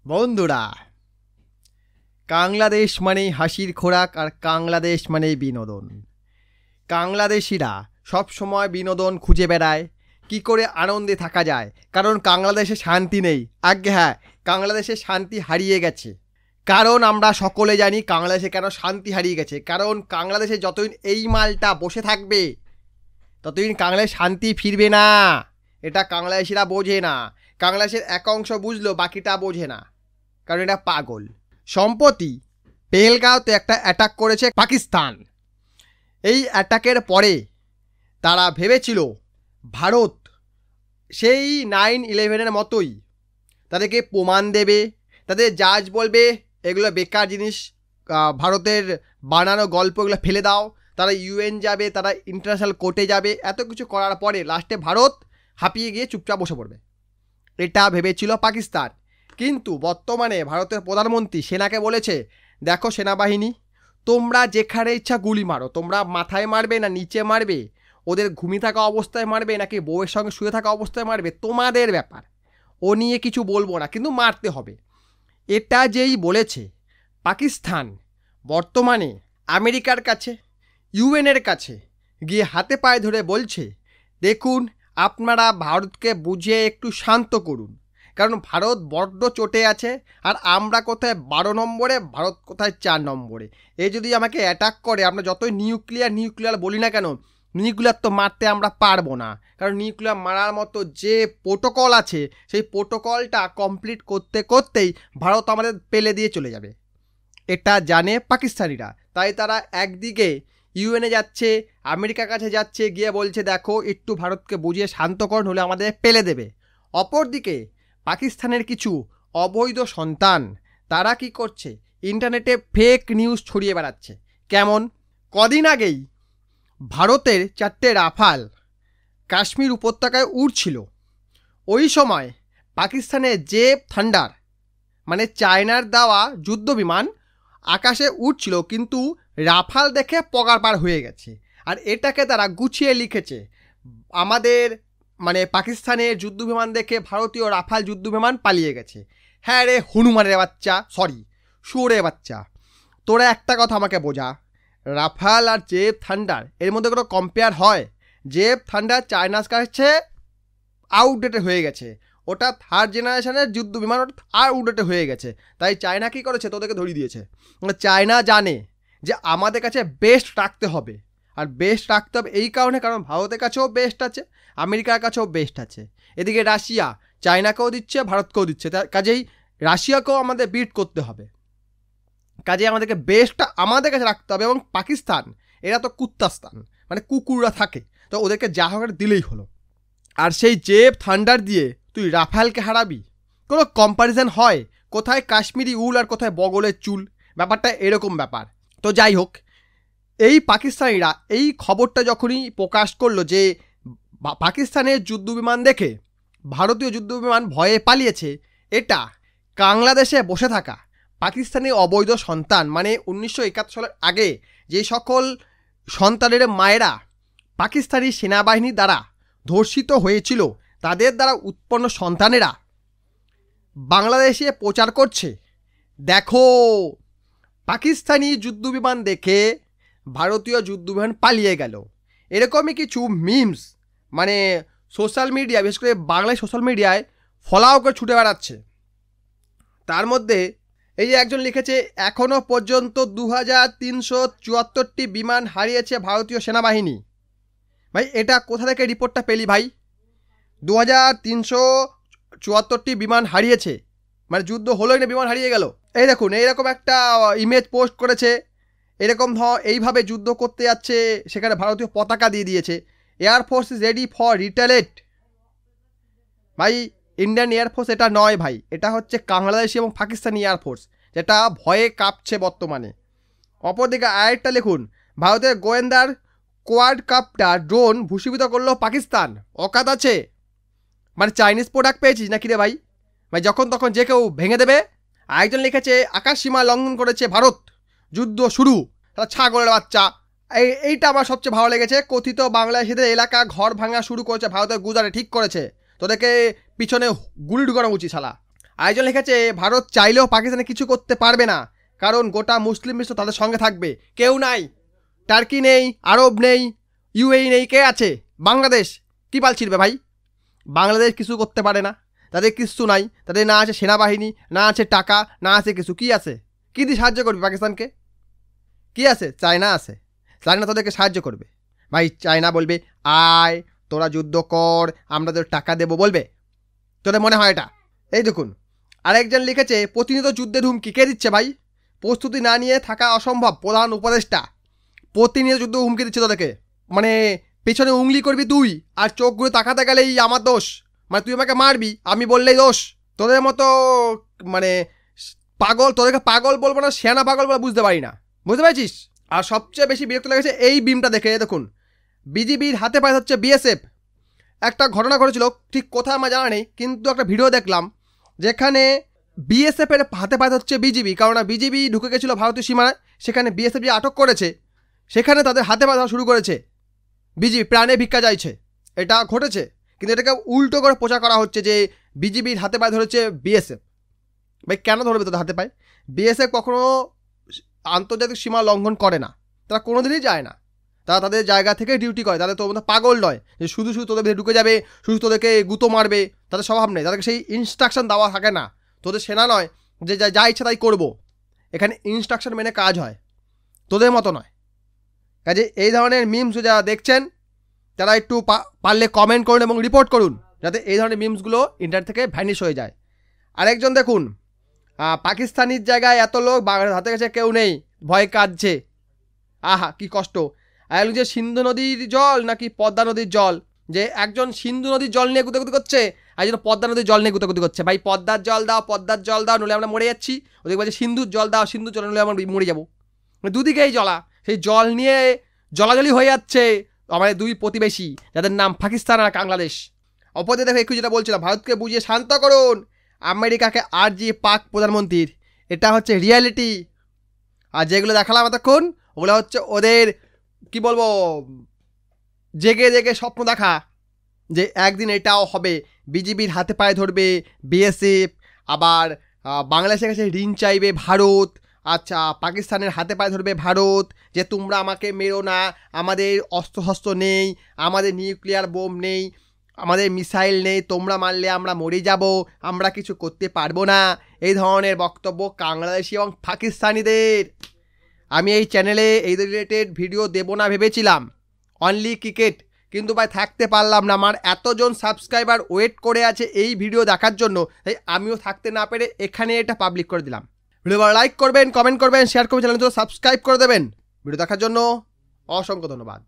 বন্ধুরা, বাংলাদেশ মানেই হাসির খোরাক আর বাংলাদেশ মানেই বিনোদন। বাংলাদেশিরা সব সময় বিনোদন খুঁজে বেড়ায়, কি করে আনন্দে থাকা যায়, কারণ বাংলাদেশে শান্তি নেই। আজ্ঞে হ্যাঁ, বাংলাদেশে শান্তি হারিয়ে গেছে। কারণ আমরা সকলে জানি বাংলাদেশে কেন শান্তি হারিয়ে গেছে। কারণ বাংলাদেশে যতদিন এই মালটা বসে থাকবে ততদিন বাংলাদেশ শান্তি ফিরবে না। এটা বাংলাদেশিরা বোঝে না। বাংলাদেশের এক অংশ বুঝলো, বাকিটা বোঝে না, কারণ এটা পাগল। সম্প্রতি পেহেলগাঁওতে একটা অ্যাটাক করেছে পাকিস্তান। এই অ্যাটাকের পরে তারা ভেবেছিল ভারত সেই 9/11-এর মতোই তাদেরকে প্রমাণ দেবে, তাদের জাজ বলবে এগুলো বেকার জিনিস, ভারতের বানানো গল্পগুলো ফেলে দাও। তারা UN যাবে, তারা ইন্টারন্যাশনাল কোর্টে যাবে। এত কিছু করার পরে লাস্টে ভারত হাঁপিয়ে গিয়ে চুপচাপ বসে পড়বে, এটা ভেবেছিল পাকিস্তান। কিন্তু বর্তমানে ভারতের প্রধানমন্ত্রী সেনাকে বলেছে, দেখো সেনাবাহিনী, তোমরা যেখানে ইচ্ছা গুলি মারো, তোমরা মাথায় মারবে না নিচে মারবে, ওদের ঘুমিয়ে থাকা অবস্থায় মারবে নাকি বউয়ের সঙ্গে শুয়ে থাকা অবস্থায় মারবে, তোমাদের ব্যাপার, ও নিয়ে কিছু বলবো না, কিন্তু মারতে হবে। এটা যেই বলেছে, পাকিস্তান বর্তমানে আমেরিকার কাছে, UN-এর কাছে গিয়ে হাতে পায়ে ধরে বলছে, দেখুন আপনারা ভারতকে বুঝিয়ে একটু শান্ত করুন, কারণ ভারত বড্ড চটে আছে। আর আমরা কোথায় 12 নম্বরে, ভারত কোথায় 4 নম্বরে। এই যদি আমাকে অ্যাটাক করে, আমরা যতই নিউক্লিয়ার বলি না কেন, নিউক্লিয়ার তো মারতে আমরা পারবো না, কারণ নিউক্লিয়ার মারার মতো যে প্রোটোকল আছে সেই প্রোটোকলটা কমপ্লিট করতে করতেই ভারত আমাদের পেলে দিয়ে চলে যাবে। এটা জানে পাকিস্তানিরা, তাই তারা একদিকে UN-এ যাচ্ছে, আমেরিকার কাছে যাচ্ছে, গিয়ে বলছে দেখো একটু ভারতকে বুঝিয়ে শান্ত করুন, হলে আমাদের পেলে দেবে। অপরদিকে পাকিস্তানের কিছু অবৈধ সন্তান তারা কি করছে, ইন্টারনেটে ফেক নিউজ ছড়িয়ে বেড়াচ্ছে। কেমন, কদিন আগেই ভারতের 4টে রাফাল কাশ্মীর উপত্যকায় উড়ছিল। ওই সময় পাকিস্তানের জেব থান্ডার মানে চায়নার দেওয়া যুদ্ধ বিমান আকাশে উঠছিল, কিন্তু রাফাল দেখে পগার পার হয়ে গেছে। আর এটাকে তারা গুছিয়ে লিখেছে, আমাদের মানে পাকিস্তানের যুদ্ধ বিমান দেখে ভারতীয় রাফাল যুদ্ধ বিমান পালিয়ে গেছে। হ্যাঁ রে হনুমানের বাচ্চা, সরি শুয়োরের বাচ্চা, তোরা একটা কথা আমাকে বোঝা, রাফাল আর জেব থান্ডার এর মধ্যে কোনো কম্পেয়ার হয়? জেব থান্ডার চায়নার কাছে আউটডেটেড হয়ে গেছে, ওটা 3rd জেনারেশনের যুদ্ধ বিমান, ওটা আউটডেটেড হয়ে গেছে। তাই চায়না কী করেছে, তোদেরকে ধরিয়ে দিয়েছে। চায়না জানে যে আমাদের কাছে বেস্ট রাখতে হবে, আর বেস্ট রাখতে হবে এই কারণে, কারণ ভারতের কাছেও বেস্ট আছে, আমেরিকার কাছেও বেস্ট আছে। এদিকে রাশিয়া চায়নাকেও দিচ্ছে, ভারতকেও দিচ্ছে, কাজেই রাশিয়াকেও আমাদের বিট করতে হবে। কাজেই আমাদেরকে বেস্টটা আমাদের কাছে রাখতে হবে। এবং পাকিস্তান এরা তো কুত্তাস্তান, মানে কুকুররা থাকে, তো ওদেরকে যা হোক দিলেই হলো। আর সেই জেব থান্ডার দিয়ে তুই রাফালকে হারাবি? কোনো কম্প্যারিজন হয়? কোথায় কাশ্মীরি উল আর কোথায় বগলের চুল, ব্যাপারটা এরকম ব্যাপার। তো যাই হোক, এই পাকিস্তানিরা এই খবরটা যখনই প্রকাশ করলো যে পাকিস্তানের যুদ্ধবিমান দেখে ভারতীয় যুদ্ধবিমান ভয়ে পালিয়েছে, এটা বাংলাদেশে বসে থাকা পাকিস্তানি অবৈধ সন্তান, মানে 1971 সালের আগে যে সকল সন্তানের মায়েরা পাকিস্তানি সেনাবাহিনী দ্বারা ধর্ষিত হয়েছিল, তাদের দ্বারা উৎপন্ন সন্তানেরা বাংলাদেশে প্রচার করছে, দেখো পাকিস্তানি যুদ্ধবিমান দেখে ভারতীয় যুদ্ধবিমান পালিয়ে গেল। এরকমই কিছু মিমস মানে সোশ্যাল মিডিয়া, বিশেষ করে বাংলায় সোশ্যাল মিডিয়ায় ফলাও করে ছুটে বেড়াচ্ছে। তার মধ্যে এই যে একজন লিখেছে, এখনও পর্যন্ত 2374টি বিমান হারিয়েছে ভারতীয় সেনাবাহিনী। ভাই এটা কোথা থেকে রিপোর্টটা পেলি ভাই? 2374টি বিমান হারিয়েছে মানে যুদ্ধ হলোই না, বিমান হারিয়ে গেল। এই দেখুন, এইরকম একটা ইমেজ পোস্ট করেছে, এরকম এইভাবে যুদ্ধ করতে যাচ্ছে, সেখানে ভারতীয় পতাকা দিয়ে দিয়েছে, air force is ready for retaliate. ভাই ইন্ডিয়ান এয়ারফোর্স এটা নয় ভাই, এটা হচ্ছে বাংলাদেশি এবং পাকিস্তানি এয়ারফোর্স, যেটা ভয়ে কাঁপছে বর্তমানে। অপরদিকে আরেকটা লিখুন, ভারতের গোয়েন্দার কোয়াডকপ্টার ড্রোন ভূষীভূত করলো পাকিস্তান, অকাত আছে? মানে চাইনিজ প্রোডাক্ট পেয়েছিস নাকি রে ভাই? ভাই যখন তখন যে কেউ ভেঙে দেবে। আরেকজন লিখেছে, আকাশ সীমা লঙ্ঘন করেছে ভারত, যুদ্ধ শুরু, ছাগলের বাচ্চা। এইটা আমার সবচেয়ে ভালো লেগেছে, কথিত বাংলাদেশিদের এলাকা ঘর ভাঙা শুরু করেছে ভারতের গুজরাটে, ঠিক করেছে, তোদেরকে পিছনে গুলি ঢুকানো উচিত শালা। আরেকজন লিখেছে ভারত চাইলেও পাকিস্তানে কিছু করতে পারবে না, কারণ গোটা মুসলিম বিশ্ব তাদের সঙ্গে থাকবে। কেউ নাই, টার্কি নেই, আরব নেই, ইউএই নেই, কে আছে? বাংলাদেশ কী পাল ছিড়বে ভাই? বাংলাদেশ কিছু করতে পারে না, তাদের কিচ্ছু নাই, তাদের না আছে সেনাবাহিনী, না আছে টাকা, না আছে কিছু। কি আছে? কী দিয়ে সাহায্য করবে পাকিস্তানকে? কি আছে? চায়না আছে, চায়না তাদেরকে সাহায্য করবে। ভাই চায়না বলবে আয় তোরা যুদ্ধ কর, আমরা তোর টাকা দেবো, বলবে? তোদের মনে হয় এটা? এই দেখুন, আরেকজন লিখেছে প্রতিনিয়ত যুদ্ধের হুমকি কে দিচ্ছে ভাই? প্রস্তুতি না নিয়ে থাকা অসম্ভব। প্রধান উপদেষ্টা প্রতিনিয়ত যুদ্ধ হুমকি দিচ্ছে তোদেরকে। মানে পেছনে উংলি করবি তুই, আর চোখগুলো তাকাতে গেলেই আমার দোষ, মানে তুই আমাকে মারবি, আমি বললেই দোষ। তোদের মতো মানে পাগল, তোদেরকে পাগল বলবো না, সেনা পাগল বলে বুঝতে পারি না, বুঝতে পেরেছিস? আর সবচেয়ে বেশি বিরক্ত লেগেছে এই বিমটা দেখে। দেখুন, বিজিবির হাতে পায়ে হচ্ছে বিএসএফ। একটা ঘটনা ঘটেছিল, ঠিক কোথায় আমার জানা নেই, কিন্তু একটা ভিডিও দেখলাম যেখানে বিএসএফের হাতে পায়ে হচ্ছে বিজিবি, কারণ বিজিবি ঢুকে গেছিলো ভারতীয় সীমানায়, সেখানে বিএসএফ যে আটক করেছে, সেখানে তাদের হাতে পায়ে ধরা শুরু করেছে। বিজিবি প্রাণে ভিক্ষা চাইছে, এটা ঘটেছে। কিন্তু এটাকে উল্টো করে প্রচার করা হচ্ছে যে বিজিবির হাতে পায়ে ধরেছে বিএসএফ। ভাই কেন ধরবে তাদের হাতে পায়ে? বিএসএফ কখনো আন্তর্জাতিক সীমা লঙ্ঘন করে না, তারা কোনোদিনই যায় না, তারা তাদের জায়গা থেকে ডিউটি করে। তাদের তো পাগল নয় যে শুধু শুধু তোদের ঢুকে যাবে, শুধু তোদেরকে গুঁতো মারবে, তাদের স্বভাব নেই, তাদেরকে সেই ইনস্ট্রাকশন দেওয়া থাকে না। তোদের সেনা নয় যে যা ইচ্ছা তাই করবো, এখানে ইনস্ট্রাকশন মেনে কাজ হয়, তোদের মতো নয়। কাজে এই ধরনের মিমস যারা দেখছেন তারা একটু পারলে কমেন্ট করুন এবং রিপোর্ট করুন, যাতে এই ধরনের মিমসগুলো ইন্টারনেট থেকে ভ্যানিশ হয়ে যায়। আরেকজন দেখুন, পাকিস্তানির জায়গায় এত লোক, বাংলাদেশ হাতে কাছে কেউ নেই, ভয় কাঁদছে। আহা কি কষ্ট। আর যে সিন্ধু নদীর জল নাকি পদ্মা নদীর জল, যে একজন সিন্ধু নদীর জল নিয়ে গুতাগুতি করছে, আর একজন পদ্মা নদীর জল নিয়ে গুতাগুতি করছে। ভাই পদ্মার জল দাও, পদ্মার জল দাও, নইলে আমরা মরে যাচ্ছি। ওদেরকে বলছে সিন্ধুর জল দাও, সিন্ধুর জল নইলে আমরা মরে যাবো। দুদিকেই জলা, সেই জল নিয়ে জলাজলি হয়ে যাচ্ছে আমাদের দুই প্রতিবেশী, যাদের নাম পাকিস্তান আর বাংলাদেশ। অপরদিকে দেখো, একটু যেটা বলছিলাম, ভারতকে বুঝিয়ে শান্ত করুন, আমেরিকাকে আর্জি পাক প্রধানমন্ত্রীর। এটা হচ্ছে রিয়ালিটি। আর যেগুলো দেখালাম এতক্ষণ, ওগুলো হচ্ছে ওদের কি বলবো, জেগে জেগে স্বপ্ন দেখা যে একদিন এটাও হবে, বিজিবির হাতে পায়ে ধরবে বিএসএফ, আবার বাংলাদেশের কাছে ঋণ চাইবে ভারত, আচ্ছা পাকিস্তানের হাতে পায়ে ধরবে ভারত, যে তোমরা আমাকে মেরো না, আমাদের অস্ত্রশস্ত্র নেই, আমাদের নিউক্লিয়ার বোম নেই, আমাদের মিসাইল নেই, তোমরা মারলে আমরা মরে যাব, আমরা কিছু করতে পারবো না। এই ধরনের বক্তব্য বাংলাদেশি এবং পাকিস্তানিদের। আমি এই চ্যানেলে এই রিলেটেড ভিডিও দেবো না ভেবেছিলাম, অনলি ক্রিকেট, কিন্তু ভাই থাকতে পারলাম না। আমার এতজন সাবস্ক্রাইবার ওয়েট করে আছে এই ভিডিও দেখার জন্য, তাই আমিও থাকতে না পেরে এখানে এটা পাবলিক করে দিলাম। ভিডিও লাইক করবেন, কমেন্ট করবেন, শেয়ার করবেন, চ্যানেল সাবস্ক্রাইব করে দেবেন। ভিডিও দেখার জন্য অসংখ্য ধন্যবাদ।